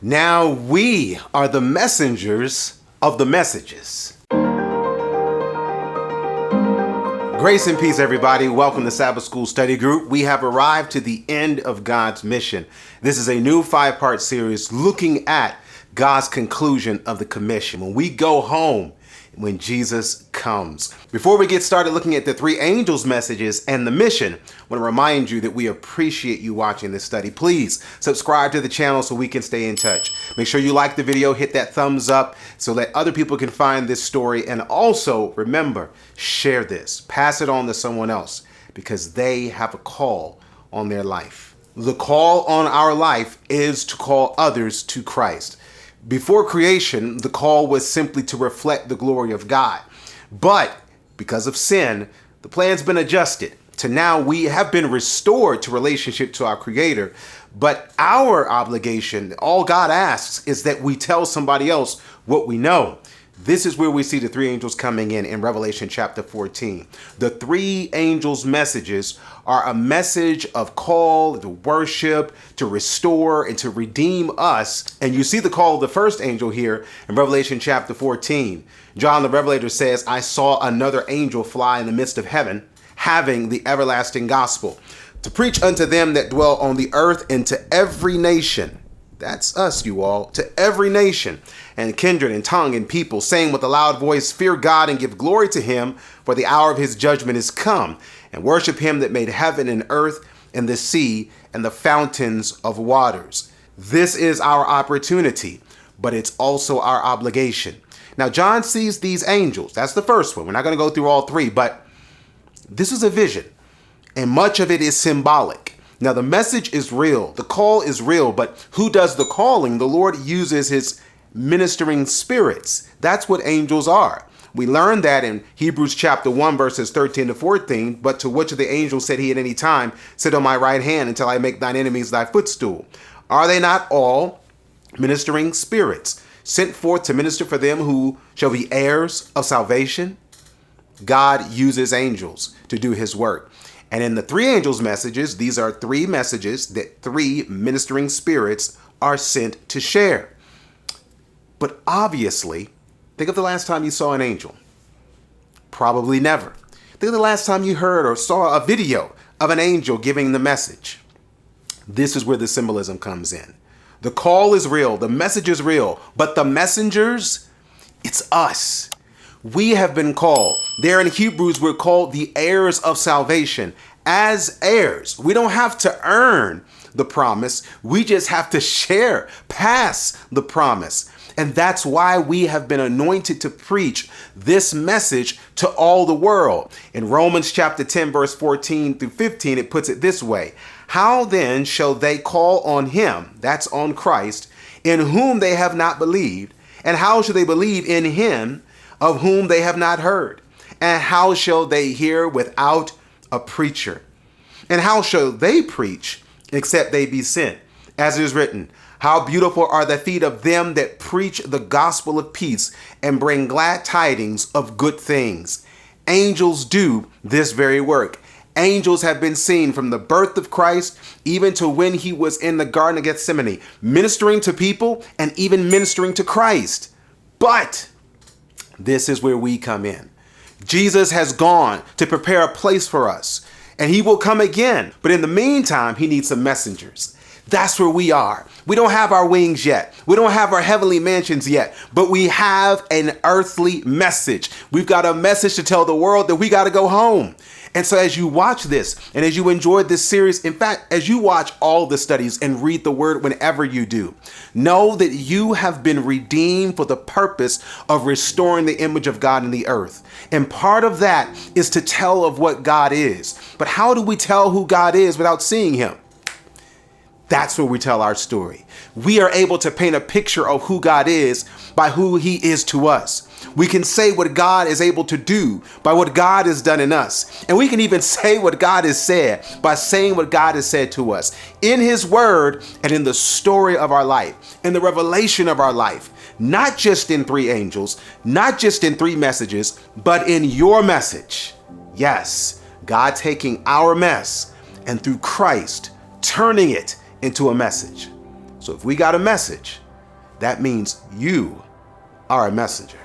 Now we are the messengers of the messages. Grace and peace, everybody. Welcome to Sabbath School Study Group. We have arrived to the end of God's mission. This is a new 5-part series looking at God's conclusion of the commission. When we go home, when Jesus comes. Before we get started looking at the 3 angels' messages and the mission, I want to remind you that we appreciate you watching this study. Please subscribe to the channel so we can stay in touch. Make sure you like the video, hit that thumbs up so that other people can find this story. And also remember, share this, pass it on to someone else because they have a call on their life. The call on our life is to call others to Christ. Before creation, the call was simply to reflect the glory of God. But because of sin, the plan's been adjusted to now we have been restored to relationship to our Creator. But our obligation, all God asks, is that we tell somebody else what we know. This is where we see the 3 angels coming in Revelation chapter 14. The 3 angels' messages are a message of call to worship, to restore, and to redeem us. And you see the call of the first angel here in Revelation chapter 14. John the Revelator says, I saw another angel fly in the midst of heaven, having the everlasting gospel, to preach unto them that dwell on the earth and to every nation. That's us, you all, to every nation and kindred and tongue and people, saying with a loud voice, fear God and give glory to him, for the hour of his judgment is come, and worship him that made heaven and earth and the sea and the fountains of waters. This is our opportunity, but it's also our obligation. Now, John sees these angels. That's the first one. We're not going to go through all 3, but this is a vision, and much of it is symbolic. Now, the message is real. The call is real, but who does the calling? The Lord uses his ministering spirits. That's what angels are. We learned that in Hebrews chapter 1, verses 13 to 14. But to which of the angels said he at any time, sit on my right hand until I make thine enemies thy footstool? Are they not all ministering spirits sent forth to minister for them who shall be heirs of salvation? God uses angels to do his work. And in the 3 angels' messages, these are 3 messages that 3 ministering spirits are sent to share. But obviously, think of the last time you saw an angel. Probably never. Think of the last time you heard or saw a video of an angel giving the message. This is where the symbolism comes in. The call is real, the message is real, but the messengers, it's us. We have been called. There in Hebrews, we're called the heirs of salvation. As heirs, we don't have to earn the promise. We just have to share, pass the promise. And that's why we have been anointed to preach this message to all the world. In Romans chapter 10, verse 14 through 15, it puts it this way. How then shall they call on him, that's on Christ, in whom they have not believed? And how shall they believe in him of whom they have not heard? And how shall they hear without a preacher? And how shall they preach except they be sent? As it is written, how beautiful are the feet of them that preach the gospel of peace and bring glad tidings of good things. Angels do this very work. Angels have been seen from the birth of Christ even to when he was in the Garden of Gethsemane, ministering to people and even ministering to Christ. But this is where we come in. Jesus has gone to prepare a place for us, and he will come again. But in the meantime, he needs some messengers. That's where we are. We don't have our wings yet. We don't have our heavenly mansions yet, but we have an earthly message. We've got a message to tell the world that we got to go home. And so as you watch this and as you enjoy this series, in fact, as you watch all the studies and read the word whenever you do, know that you have been redeemed for the purpose of restoring the image of God in the earth. And part of that is to tell of what God is. But how do we tell who God is without seeing him? That's where we tell our story. We are able to paint a picture of who God is by who he is to us. We can say what God is able to do by what God has done in us. And we can even say what God has said by saying what God has said to us in his word and in the story of our life, in the revelation of our life, not just in 3 angels, not just in 3 messages, but in your message. Yes, God taking our mess and through Christ turning it into a message. So if we got a message, that means you are a messenger.